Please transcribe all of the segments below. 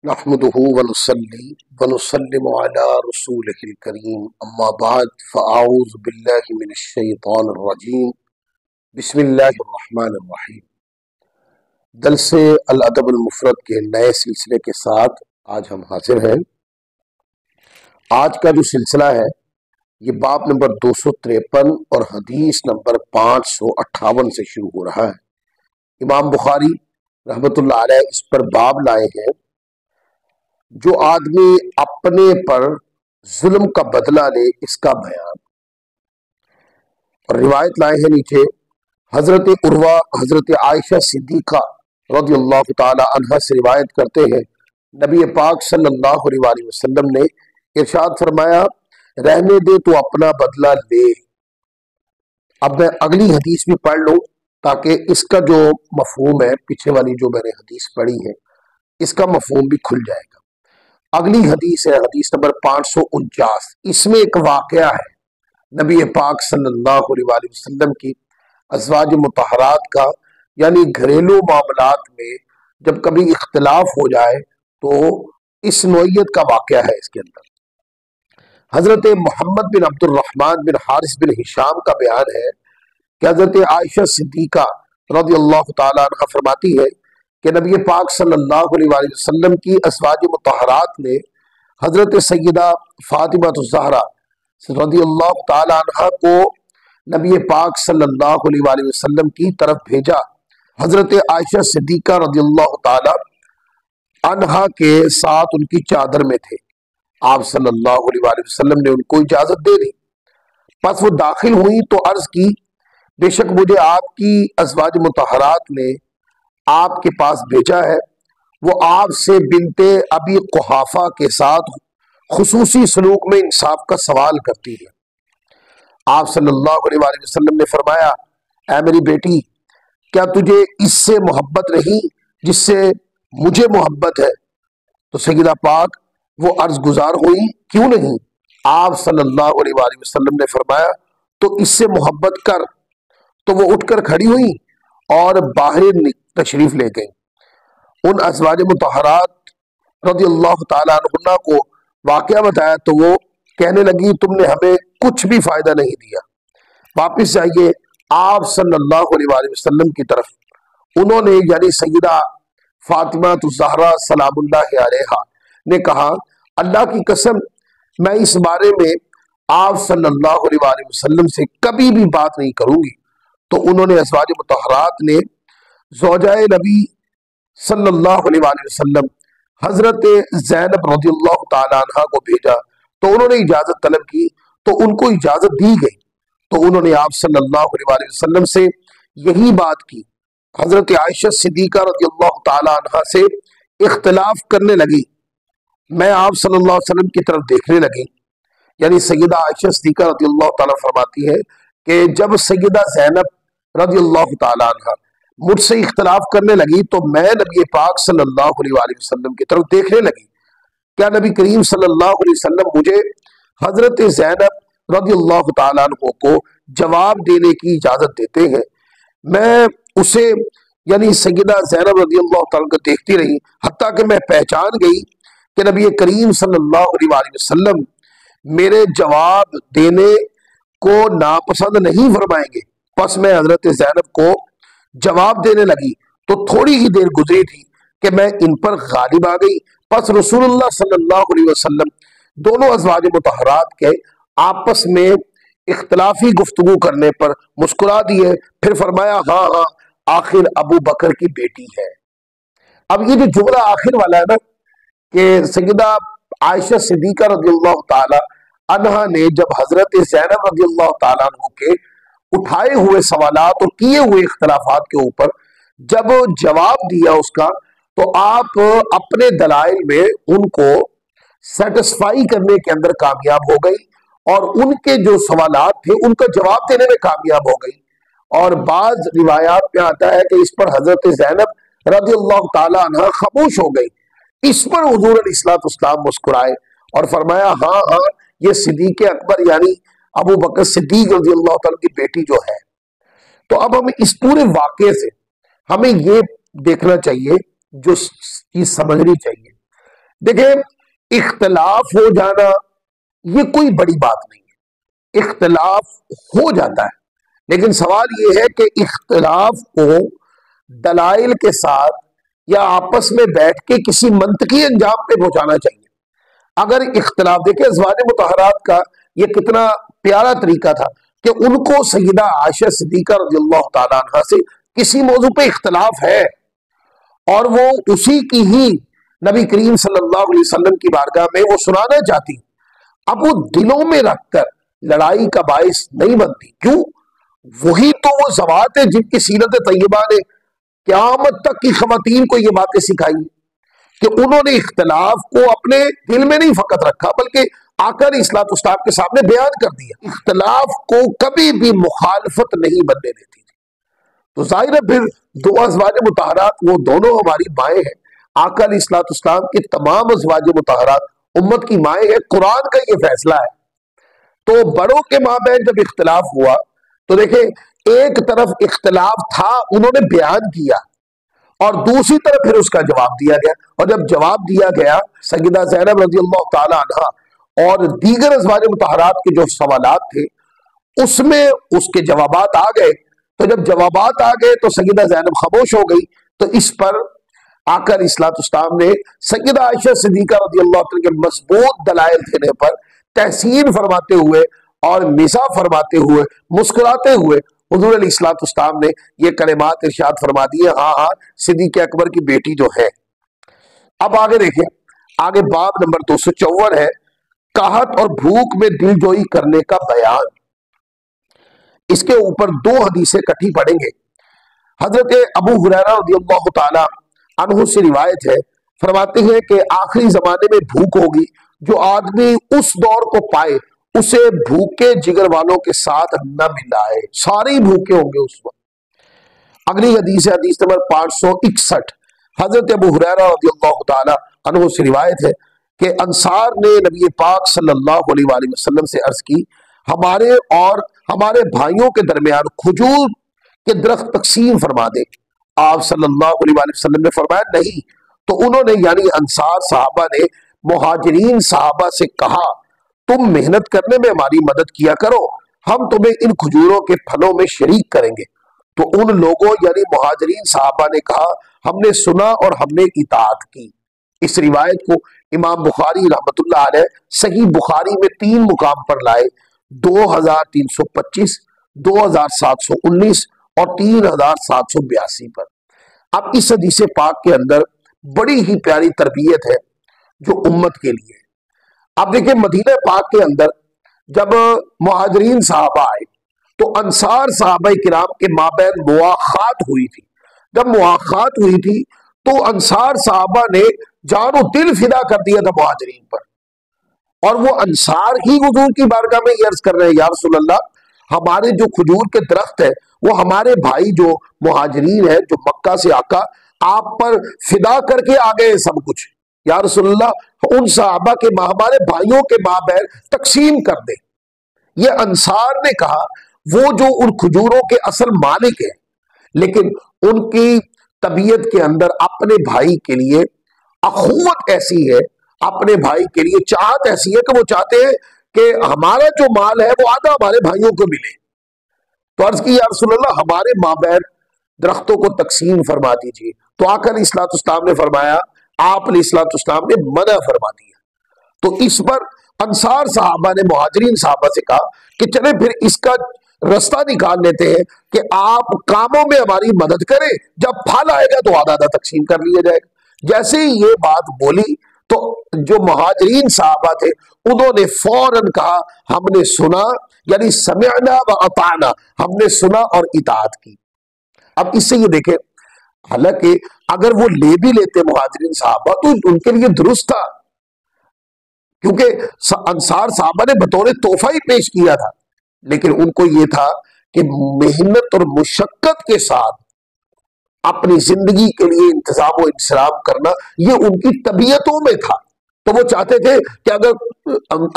نحمده ونصلي ونسلم على رسوله الكريم اما بعد فاعوذ بالله من الشیطان الرجیم بسم اللہ الرحمن الرحیم۔ درس الادب المفرد کے نئے سلسلے کے ساتھ آج ہم حاضر ہیں۔ آج کا جو سلسلہ ہے یہ باب نمبر 253 اور حدیث نمبر 558 سے شروع ہو رہا ہے۔ امام بخاری رحمۃ اللہ علیہ اس پر باب لائے ہیں، جو آدمی اپنے پر ظلم کا بدلہ لے اس کا بیان، اور روایت لائے ہیں نیچے حضرت عروہ حضرت عائشہ صدیقہ رضی اللہ تعالی عنہ سے روایت کرتے ہیں، نبی پاک صلی اللہ علیہ وآلہ وسلم نے ارشاد فرمایا، رہنے دے تو اپنا بدلہ لے۔ اب میں اگلی حدیث بھی پڑھ لوں تاکہ اس کا جو مفہوم ہے، پیچھے والی جو میں نے حدیث پڑھی ہے اس کا مفہوم بھی کھل جائے گا۔ اگلی حدیث ہے حدیث نمبر 549۔ اس میں ایک واقعہ ہے نبی پاک صلی اللہ علیہ وآلہ وسلم کی ازواج مطہرات کا، یعنی گھریلو معاملات میں جب کبھی اختلاف ہو جائے تو اس نوعیت کا واقعہ ہے۔ اس کے اندر حضرت محمد بن عبد الرحمن بن حارث بن ہشام کا بیان ہے کہ حضرت عائشہ صدیقہ رضی اللہ تعالیٰ عنہ فرماتی ہے کہ نبی پاک صلی اللہ علیہ وآلہ وسلم کی ازواج مطہرات نے حضرت سیدہ فاطمہ الزہرا رضی اللہ تعالی عنہ کو نبی پاک صلی اللہ علیہ وآلہ وسلم کی طرف بھیجا۔ حضرت عائشہ صدیقہ رضی اللہ تعالی عنہ کے ساتھ ان کی چادر میں تھے۔ آپ صلی اللہ علیہ وآلہ وسلم نے ان کو اجازت دے دی، پس وہ داخل ہوئی تو عرض کی، بے شک مجھے آپ کی ازواج مطہرات نے آپ کے پاس بھیجا ہے، وہ آپ سے بنت ابی قحافہ کے ساتھ خصوصی سلوک میں انصاف کا سوال کرتی ہے۔ آپ صلی اللہ علیہ وآلہ وسلم نے فرمایا، اے میری بیٹی، کیا تجھے اس سے محبت نہیں جس سے مجھے محبت ہے؟ تو سیدہ پاک وہ عرض گزار ہوئی، کیوں نہیں؟ آپ صلی اللہ علیہ وآلہ وسلم نے فرمایا، تو اس سے محبت کر۔ تو وہ اٹھ کر کھڑی ہوئی اور باہر تشریف لے گئیں۔ ان ازواج مطہرات رضی اللہ تعالیٰ عنہ کو واقعہ بتایا تو وہ کہنے لگی، تم نے ہمیں کچھ بھی فائدہ نہیں دیا، واپس جائیے۔ آپ صلی اللہ علیہ وآلہ وسلم کی طرف انہوں نے یعنی سیدہ فاطمہ الزہرا سلام اللہ علیہا نے کہا، اللہ کی قسم میں اس بارے میں آپ صلی اللہ علیہ وآلہ وسلم سے کبھی بھی بات نہیں کروں گی۔ تو انہوں نے ازواج مطہرات نے زوجہ نبی صلی اللہ علیہ وآلہ وسلم حضرت زینب رضی اللہ تعالی عنہ کو بھیجا، تو انہوں نے اجازت طلب کی تو ان کو اجازت دی گئی، تو انہوں نے آپ صلی اللہ علیہ وآلہ وسلم سے یہی بات کی۔ حضرت عائشہ صدیقہ رضی اللہ تعالی عنہ سے اختلاف کرنے لگی، میں آپ صلی اللہ علیہ وسلم کی طرف دیکھنے لگی، یعنی سیدہ عائشہ صدیقہ رضی اللہ تعالیٰ فرماتی ہے کہ جب سیدہ زینب رضی اللہ تعالی عنہ مجھ سے اختلاف کرنے لگی تو میں نبی پاک صلی اللہ علیہ وآلہ وسلم کی طرف دیکھنے لگی، کیا نبی کریم صلی اللہ علیہ وسلم مجھے حضرت زینب رضی اللہ تعالیٰ عنہ کو جواب دینے کی اجازت دیتے ہیں؟ میں اسے یعنی سیدہ زینب رضی اللہ تعالیٰ کو دیکھتی رہی، حتیٰ کہ میں پہچان گئی کہ نبی کریم صلی اللہ علیہ وآلہ وسلم میرے جواب دینے کو ناپسند نہیں فرمائیں گے، پس میں حضرت زینب کو جواب دینے لگی تو تھوڑی ہی دیر گزری تھی کہ میں ان پر غالب آ گئی، پس رسول اللہ صلی اللہ علیہ وسلم دونوں ازواج مطہرات کے آپس میں اختلافی گفتگو کرنے پر مسکرا دیے، پھر فرمایا، ہاں ہاں آخر ابو بکر کی بیٹی ہے۔ اب یہ جو جملہ آخر والا ہے نا کہ سیدہ عائشہ صدیقہ رضی اللہ تعالی عنہ نے جب حضرت زینب رضی اللہ تعالیٰ عنہ کے اٹھائے ہوئے سوالات اور کیے ہوئے اختلافات کے اوپر جب جواب دیا اس کا، تو آپ اپنے دلائل میں ان کو سیٹسفائی کرنے کے اندر کامیاب ہو گئی اور ان کے جو سوالات تھے ان کا جواب دینے میں کامیاب ہو گئی۔ اور بعض روایات میں آتا ہے کہ اس پر حضرت زینب رضی اللہ تعالیٰ عنہ خاموش ہو گئی۔ اس پر حضور علیہ الصلوۃ والسلام مسکرائے اور فرمایا، ہاں ہاں یہ صدیق اکبر یعنی ابو بکر صدیق رضی اللہ تعالیٰ کی بیٹی جو ہے۔ تو اب ہم اس پورے واقعے سے ہمیں یہ دیکھنا چاہیے، جو چیز سمجھنی چاہیے دیکھیں اختلاف ہو جانا یہ کوئی بڑی بات نہیں ہے، اختلاف ہو جاتا ہے، لیکن سوال یہ ہے کہ اختلاف کو دلائل کے ساتھ یا آپس میں بیٹھ کے کسی منطقی انجام پہ پہنچانا چاہیے۔ اگر اختلاف، دیکھیں ازواج مطہرات کا یہ کتنا پیارا طریقہ تھا کہ ان کو سیدہ عائشہ صدیقہ رضی اللہ تعالیٰ عنہ سے کسی موضوع پہ اختلاف ہے اور وہ اسی کی ہی نبی کریم صلی اللہ علیہ وسلم کی بارگاہ میں وہ سنانا چاہتی، اب وہ دلوں میں رکھ کر لڑائی کا باعث نہیں بنتی۔ کیوں؟ وہی تو وہ ذوات ہیں جن کی سیرت طیبہ نے قیامت تک کی خواتین کو یہ باتیں سکھائی کہ انہوں نے اختلاف کو اپنے دل میں نہیں فقط رکھا بلکہ آقا علیہ الصلوۃ والسلام کے سامنے بیان کر دیا۔ اختلاف کو کبھی بھی مخالفت نہیں بننے دیتی تھی۔ تو ظاہر ہے پھر دو ازواج مطہرات وہ دونوں ہماری مائیں ہیں، آقا علیہ الصلوۃ والسلام کے تمام ازواج مطہرات امت کی مائیں ہیں، قرآن کا یہ فیصلہ ہے۔ تو بڑوں کے مابین جب اختلاف ہوا تو دیکھیں ایک طرف اختلاف تھا، انہوں نے بیان کیا، اور دوسری طرف پھر اس کا جواب دیا گیا، اور جب جواب دیا گیا سیدہ زینب رضی اللہ تعالی عنہا اور دیگر ازواج مطہرات کے جو سوالات تھے اس میں اس کے جوابات آ گئے، تو جب جوابات آ گئے تو سیدہ زینب خاموش ہو گئی۔ تو اس پر آقا علیہ الصلوۃ والسلام نے سیدہ عائشہ صدیقہ رضی اللہ عنہ کے مضبوط دلائل دینے پر تحسین فرماتے ہوئے اور مزاح فرماتے ہوئے مسکراتے ہوئے حضور علیہ الصلوۃ والسلام نے یہ کلمات ارشاد فرما دیے، ہاں ہاں صدیق اکبر کی بیٹی جو ہے۔ اب آگے دیکھیں، آگے باب نمبر 254 ہے قحط اور بھوک میں دل جوئی کرنے کا بیان۔ اس کے اوپر دو حدیثیں کٹھی پڑھیں گے۔ حضرت ابو ہریرہ رضی اللہ تعالی عنہ سے روایت ہے، فرماتے ہیں کہ آخری زمانے میں بھوک ہوگی، جو آدمی اس دور کو پائے اسے بھوکے جگر والوں کے ساتھ نہ ملائے، سارے ہی بھوکے ہوں گے اس وقت۔ اگلی حدیث ہے حدیث نمبر 561، حضرت ابو ہریرہ رضی اللہ تعالی عنہ سے روایت ہے کہ انصار نے نبی پاک صلی اللہ علیہ وآلہ وسلم سے عرض کی، ہمارے اور ہمارے بھائیوں کے درمیان کھجور کے درخت تقسیم فرما دے۔ آپ صلی اللہ علیہ وآلہ وسلم نے فرمایا نہیں، تو انہوں نے یعنی انصار صحابہ نے مہاجرین صحابہ سے کہا تم محنت کرنے میں ہماری مدد کیا کرو، ہم تمہیں ان کھجوروں کے پھلوں میں شریک کریں گے۔ تو ان لوگوں یعنی مہاجرین صحابہ نے کہا ہم نے سنا اور ہم نے اطاعت کی۔ اس روایت کو امام بخاری رحمۃ اللہ علیہ صحیح بخاری میں 3 مقام پر لائے، 2325، 2719 اور 3782 پر۔ اب اس حدیث پاک کے اندر بڑی ہی پیاری تربیت ہے جو امت کے لیے۔ اب دیکھیں مدینہ پاک کے اندر جب مہاجرین صحابہ آئے تو انصار صحابہ کرام کے مابین مواخات ہوئی تھی۔ جب مواخات ہوئی تھی تو انصار صحابہ نے جان و دل فدا کر دیا تھا مہاجرین پر، اور وہ انصار ہی حضور کی بارگاہ میں یہ عرض کر رہے ہیں یا رسول اللہ ہمارے جو کھجور کے درخت ہے وہ ہمارے بھائی جو مہاجرین ہیں جو مکہ سے آقا آپ پر فدا کر کے آ گئے سب کچھ، یا رسول اللہ ان صحابہ کے ہمارے بھائیوں کے مابین تقسیم کر دے۔ یہ انصار نے کہا وہ جو ان کھجوروں کے اصل مالک ہیں لیکن ان کی طبیعت کے اندر اپنے بھائی کے لیے اخوت ایسی ہے، اپنے بھائی کے لیے چاہت ایسی ہے کہ وہ چاہتے ہیں کہ ہمارا جو مال ہے وہ آدھا ہمارے بھائیوں کو ملے۔ تو عرض کی یا رسول اللہ ہمارے مابین درختوں کو تقسیم فرما دیجیے۔ تو آقا علیہ الصلوۃ والسلام نے فرمایا، آپ علیہ الصلوۃ والسلام نے منع فرما دیا۔ تو اس پر انصار صحابہ نے مہاجرین صحابہ سے کہا کہ چلیں پھر اس کا رستہ نکال لیتے ہیں کہ آپ کاموں میں ہماری مدد کریں، جب پھل آئے گا تو آدھا آدھا تقسیم کر لیا جائے گا۔ جیسے ہی یہ بات بولی تو جو مہاجرین صحابہ تھے انہوں نے فوراً کہا ہم نے سنا، یعنی سمعنا و اطعنا، ہم نے سنا اور اطاعت کی۔ اب اس سے یہ دیکھیں حالانکہ اگر وہ لے بھی لیتے مہاجرین صحابہ تو ان کے لیے درست تھا، کیونکہ انصار صحابہ نے بطور تحفہ ہی پیش کیا تھا، لیکن ان کو یہ تھا کہ محنت اور مشقت کے ساتھ اپنی زندگی کے لیے انتظام و انصراف کرنا یہ ان کی طبیعتوں میں تھا۔ تو وہ چاہتے تھے کہ اگر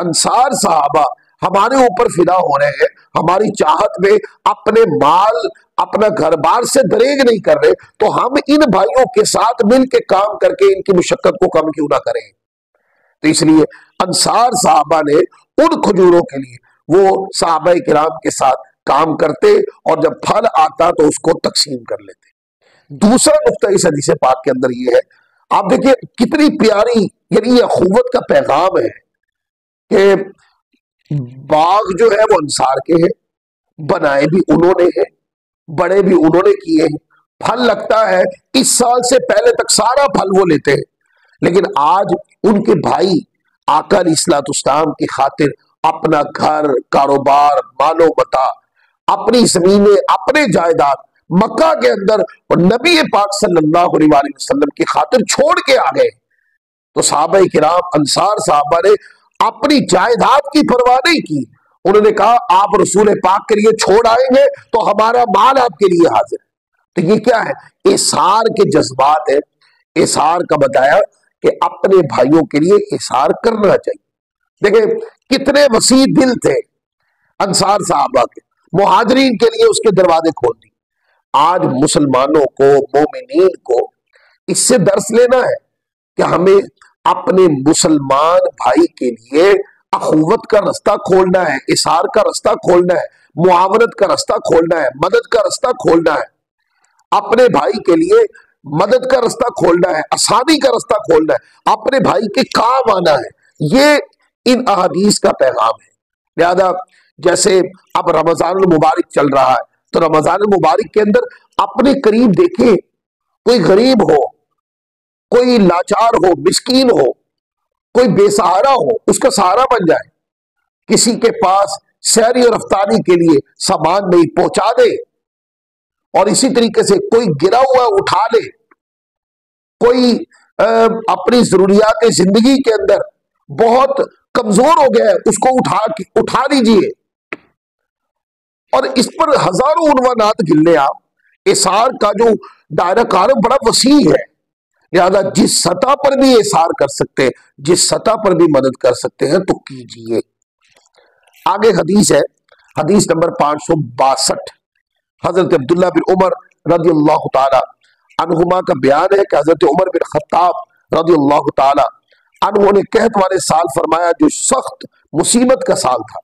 انصار صحابہ ہمارے اوپر فدا ہو رہے ہیں، ہماری چاہت میں اپنے مال اپنا گھر بار سے دریغ نہیں کر رہے، تو ہم ان بھائیوں کے ساتھ مل کے کام کر کے ان کی مشقت کو کم کیوں نہ کریں۔ تو اس لیے انصار صحابہ نے ان کھجوروں کے لیے وہ صحابہ کرام کے ساتھ کام کرتے اور جب پھل آتا تو اس کو تقسیم کر لیتے۔ دوسرا نقطہ اس حدیث پاک کے اندر یہ ہے، آپ دیکھیں کتنی پیاری یعنی یہ اخوت کا پیغام ہے کہ باغ جو ہے وہ انصار کے ہیں، بنائے بھی انہوں نے ہیں، بڑے بھی انہوں نے کیے ہیں، پھل لگتا ہے اس سال سے پہلے تک سارا پھل وہ لیتے ہیں، لیکن آج ان کے بھائی آقا علیہ الصلوۃ والسلام کی خاطر اپنا گھر، کاروبار، مال و متاع، اپنی زمینیں، اپنے جائیداد مکہ کے اندر اور نبی پاک صلی اللہ علیہ وآلہ وسلم کی خاطر چھوڑ کے آ گئے۔ تو صحابہ کرام انصار صحابہ نے اپنی جائیداد کی پرواہ نہیں کی، انہوں نے کہا آپ رسول پاک کے لیے چھوڑ آئیں گے تو ہمارا مال آپ کے لیے حاضر ہے۔ تو یہ کیا ہے؟ احسار کے جذبات ہے۔ احسار کا بتایا کہ اپنے بھائیوں کے لیے احسار کرنا چاہیے۔ دیکھیں کتنے وسیع دل تھے انصار صحابہ کے، مہاجرین کے لیے اس کے دروازے کھول دی۔ آج مسلمانوں کو، مومنین کو اس سے درس لینا ہے کہ ہمیں اپنے مسلمان بھائی کے لیے اخوت کا رستہ کھولنا ہے، احسار کا رستہ کھولنا ہے، معاونت کا رستہ کھولنا ہے، مدد کا رستہ کھولنا ہے، اپنے بھائی کے لیے مدد کا رستہ کھولنا ہے، آسانی کا رستہ کھولنا ہے، اپنے بھائی کے کام آنا ہے۔ یہ ان احادیث کا پیغام ہے۔ لہذا جیسے اب رمضان المبارک چل رہا ہے تو رمضان المبارک کے اندر اپنے قریب دیکھیں، کوئی غریب ہو، کوئی لاچار ہو، مسکین ہو، کوئی بے سہارا ہو، اس کا سہارا بن جائے، کسی کے پاس سحری اور افطاری کے لیے سامان نہیں پہنچا دے، اور اسی طریقے سے کوئی گرا ہوا اٹھا لے، کوئی اپنی ضروریات زندگی کے اندر بہت کمزور ہو گیا ہے اس کو اٹھا لیجئے، اور اس پر ہزاروں عنوانات گن لیں آپ۔ احسار کا جو دائرہ کار بڑا وسیع ہے، لہذا جس سطح پر بھی احسار کر سکتے ہیں، جس سطح پر بھی مدد کر سکتے ہیں تو کیجئے۔ آگے حدیث ہے، حدیث نمبر 562، حضرت عبداللہ بن عمر رضی اللہ تعالی عنہما کا بیان ہے کہ حضرت عمر بن خطاب رضی اللہ تعالی عنہ نے قحط والے سال فرمایا جو سخت مصیبت کا سال تھا۔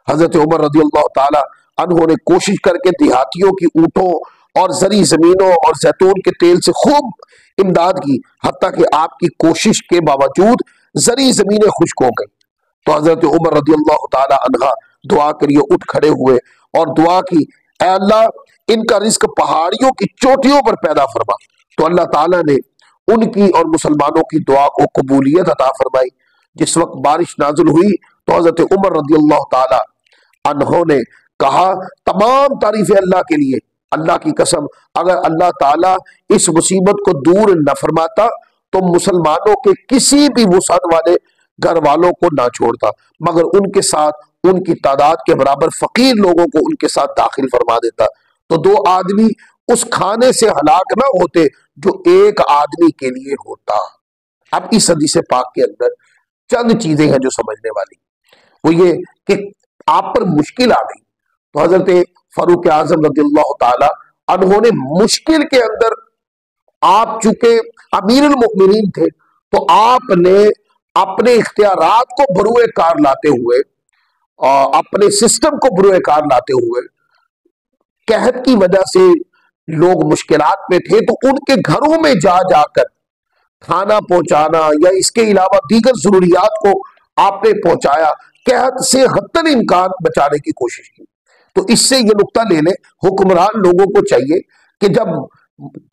حضرت عمر رضی اللہ تعالی عنہ نے کوشش کر کے دیہاتیوں کی اونٹوں اور زرعی زمینوں اور زیتون کے تیل سے خوب امداد کی، حتیٰ کہ آپ کی کوشش کے باوجود زرعی زمینیں خشک ہو گئی۔ تو حضرت عمر رضی اللہ تعالی عنہ دعا کے لیے اٹھ کھڑے ہوئے اور دعا کی، اے اللہ ان کا رزق پہاڑیوں کی چوٹیوں پر پیدا فرما۔ تو اللہ تعالیٰ نے ان کی اور مسلمانوں کی دعا کو قبولیت عطا فرمائی۔ جس وقت بارش نازل ہوئی تو حضرت عمر رضی اللہ تعالی عنہ نے کہا تمام تعریفیں اللہ کے لیے، اللہ کی قسم اگر اللہ تعالیٰ اس مصیبت کو دور نہ فرماتا تو مسلمانوں کے کسی بھی وسعت والے گھر والوں کو نہ چھوڑتا، مگر ان کے ساتھ ان کی تعداد کے برابر فقیر لوگوں کو ان کے ساتھ داخل فرما دیتا، تو 2 آدمی اس کھانے سے ہلاک نہ ہوتے جو ایک آدمی کے لیے ہوتا۔ اب اس حدیث پاک کے اندر چند چیزیں ہیں جو سمجھنے والی، وہ یہ کہ آپ پر مشکل آ گئی تو حضرت فاروق اعظم رضی اللہ تعالی عنہ نے مشکل کے اندر، آپ چونکہ امیر المؤمنین تھے تو آپ نے اپنے اختیارات کو بروئے کار لاتے ہوئے، اپنے سسٹم کو بروئے کار لاتے ہوئے، قحط کی وجہ سے لوگ مشکلات میں تھے تو ان کے گھروں میں جا جا کر کھانا پہنچانا یا اس کے علاوہ دیگر ضروریات کو آپ نے پہنچایا، قحط سے حتی الامکان بچانے کی کوشش کی۔ تو اس سے یہ نقطہ لے لیں، حکمران لوگوں کو چاہیے کہ جب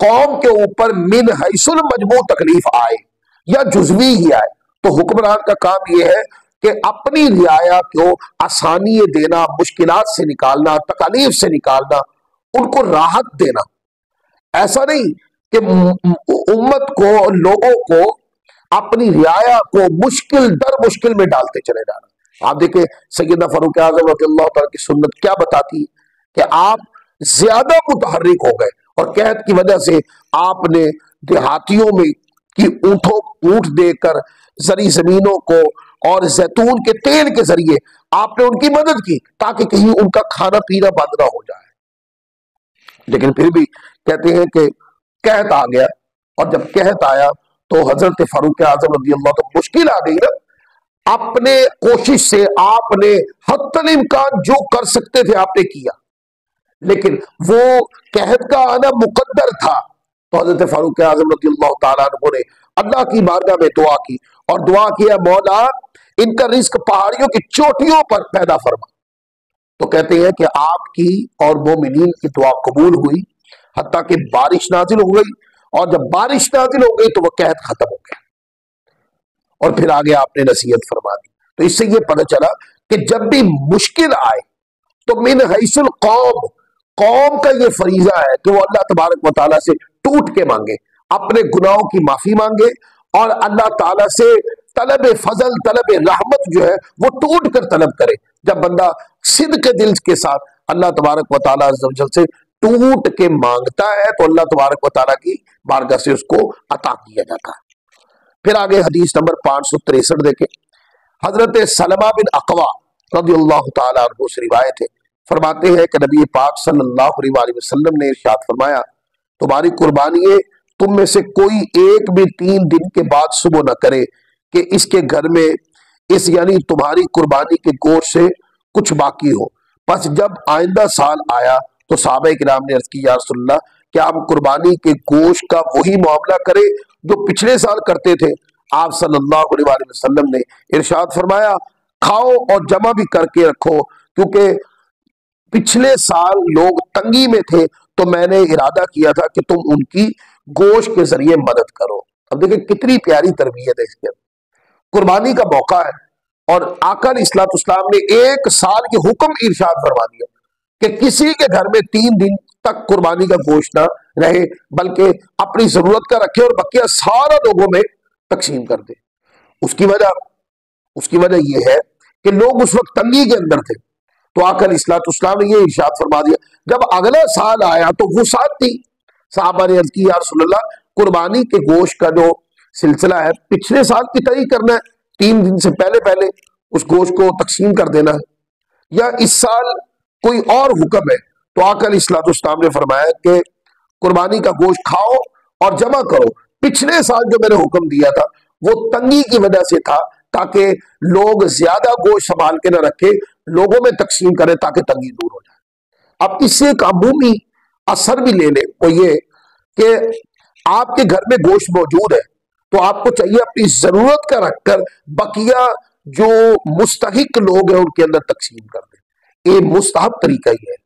قوم کے اوپر من حیث المجموع تکلیف آئے یا جزوی ہی آئے تو حکمران کا کام یہ ہے کہ اپنی رعایا کو آسانی دینا، مشکلات سے نکالنا، تکالیف سے نکالنا، ان کو راحت دینا۔ ایسا نہیں کہ امت کو، لوگوں کو، اپنی رعایا کو مشکل در مشکل میں ڈالتے چلے جانا۔ آپ دیکھیں سیدنا فاروق اعظم رضی اللہ تعالیٰ کی سنت کیا بتاتی کہ آپ زیادہ متحرک ہو گئے اور قحط کی وجہ سے آپ نے دیہاتیوں میں کی اونٹ دے کر زرعی زمینوں کو اور زیتون کے تیل کے ذریعے آپ نے ان کی مدد کی تاکہ کہیں ان کا کھانا پینا بند نہ ہو جائے۔ لیکن پھر بھی کہتے ہیں کہ قحط آ گیا، اور جب قحط آیا تو حضرت فاروق اعظم رضی اللہ عنہ تو مشکل آ گئی نا، اپنے کوشش سے آپ نے حتی الامکان جو کر سکتے تھے آپ نے کیا، لیکن وہ قحط کا آنا مقدر تھا۔ تو حضرت فاروق اعظم رضی اللہ تعالیٰ عنہ نے اللہ کی بارگاہ میں دعا کی، اور دعا کیا مولا ان کا رزق پہاڑیوں کی چوٹیوں پر پیدا فرما۔ تو کہتے ہیں کہ آپ کی اور مومنین کی دعا قبول ہوئی، حتیٰ کہ بارش نازل ہو گئی، اور جب بارش نازل ہو گئی تو وہ قحط ختم ہو گیا، اور پھر آگے آپ نے نصیحت فرما دی۔ تو اس سے یہ پتہ چلا کہ جب بھی مشکل آئے تو من حیث القوم، قوم کا یہ فریضہ ہے کہ وہ اللہ تبارک و تعالیٰ سے ٹوٹ کے مانگے، اپنے گناہوں کی معافی مانگے، اور اللہ تعالیٰ سے طلب فضل، طلب رحمت جو ہے وہ ٹوٹ کر طلب کرے۔ جب بندہ صدق کے دل کے ساتھ اللہ تبارک و تعالیٰ عز و جل سے ٹوٹ کے مانگتا ہے تو اللہ تبارک و تعالیٰ کی بارگاہ سے اس کو عطا کیا جاتا ہے۔ پھر آگے حدیث نمبر 563 دیکھیں، حضرت سلمہ بن اقوا رضی اللہ تعالیٰ عنہ سے روایت ہے، فرماتے ہیں کہ نبی پاک صلی اللہ علیہ وسلم نے ارشاد فرمایا، تمہاری قربانی تم میں سے کوئی ایک بھی 3 دن کے بعد صبح نہ کرے کہ اس کے گھر میں اس یعنی تمہاری قربانی کے گوشت سے کچھ باقی ہو۔ پس جب آئندہ سال آیا تو صحابہ کرام نے عرض کی یا رسول اللہ کیا ہم قربانی کے گوشت کا وہی معاملہ کرے جو پچھلے سال کرتے تھے؟ آپ صلی اللہ علیہ وسلم نے ارشاد فرمایا کھاؤ اور جمع بھی کر کے رکھو، کیونکہ پچھلے سال لوگ تنگی میں تھے تو میں نے ارادہ کیا تھا کہ تم ان کی گوشت کے ذریعے مدد کرو۔ اب دیکھیں کتنی پیاری تربیت ہے اس کے، قربانی کا موقع ہے اور آقا علیہ الصلوۃ والسلام نے 1 سال کے حکم ارشاد فرما دیا کہ کسی کے گھر میں 3 دن تک قربانی کا گوشت نہ رہے، بلکہ اپنی ضرورت کا رکھے اور بقیہ سارا لوگوں میں تقسیم کر دے۔ اس کی وجہ یہ ہے کہ لوگ اس وقت تنگی کے اندر تھے، تو آقا علیہ الصلوۃ والسلام نے یہ ارشاد فرما دیا۔ جب اگلا سال آیا تو وسعت تھی، صحابہ نے عرض کی یا رسول اللہ قربانی کے گوشت کا جو سلسلہ ہے پچھلے سال کی طرح کرنا ہے، 3 دن سے پہلے اس گوشت کو تقسیم کر دینا ہے، یا اس سال کوئی اور حکم ہے؟ تو آقا علیہ الصلوۃ والسلام نے فرمایا کہ قربانی کا گوشت کھاؤ اور جمع کرو۔ پچھلے سال جو میں نے حکم دیا تھا وہ تنگی کی وجہ سے تھا، تاکہ لوگ زیادہ گوشت سنبھال کے نہ رکھے، لوگوں میں تقسیم کرے تاکہ تنگی دور ہو جائے۔ اب اس سے ایک عمومی اثر بھی لے لیں، وہ یہ کہ آپ کے گھر میں گوشت موجود ہے تو آپ کو چاہیے اپنی ضرورت کا رکھ کر بقیہ جو مستحق لوگ ہیں ان کے اندر تقسیم کر دیں۔ یہ مستحب طریقہ ہی ہے۔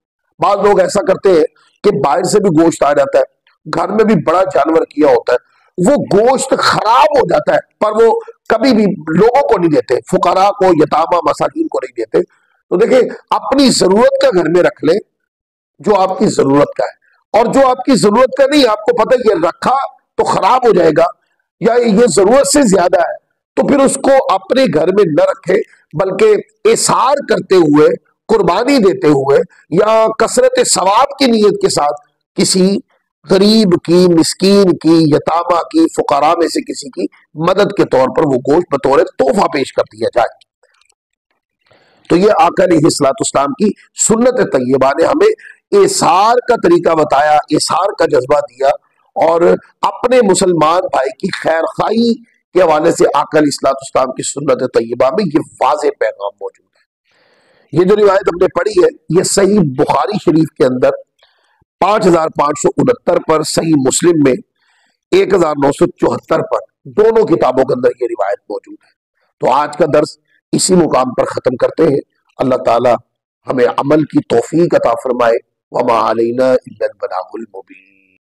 بعض لوگ ایسا کرتے ہیں کہ باہر سے بھی گوشت آ جاتا ہے، گھر میں بھی بڑا جانور کیا ہوتا ہے، وہ گوشت خراب ہو جاتا ہے پر وہ کبھی بھی لوگوں کو نہیں دیتے، فقراء کو، یتامہ، مساکین کو نہیں دیتے۔ تو دیکھیں اپنی ضرورت کا گھر میں رکھ لیں جو آپ کی ضرورت کا ہے، اور جو آپ کی ضرورت کا نہیں، آپ کو پتہ یہ رکھا تو خراب ہو جائے گا یا یہ ضرورت سے زیادہ ہے، تو پھر اس کو اپنے گھر میں نہ رکھے، بلکہ اثار کرتے ہوئے، قربانی دیتے ہوئے یا کثرت ثواب کی نیت کے ساتھ کسی غریب کی، مسکین کی، یتامہ کی، فقراء میں سے کسی کی مدد کے طور پر وہ گوشت بطور تحفہ پیش کر دیا جائے۔ تو یہ آقا علیہ الصلوۃ والسلام کی سنت طیبہ نے ہمیں اثار کا طریقہ بتایا، اثار کا جذبہ دیا، اور اپنے مسلمان بھائی کی خیر خواہی کے حوالے سے آقا علیہ الصلوۃ والسلام کی سنت طیبہ میں یہ واضح پیغام موجود ہے۔ یہ جو روایت ہم نے پڑھی ہے یہ صحیح بخاری شریف کے اندر 5569 پر، صحیح مسلم میں 1974 پر، دونوں کتابوں کے اندر یہ روایت موجود ہے۔ تو آج کا درس اسی مقام پر ختم کرتے ہیں۔ اللہ تعالی ہمیں عمل کی توفیق عطا فرمائے۔ وما علینا الا البلاغ المبین۔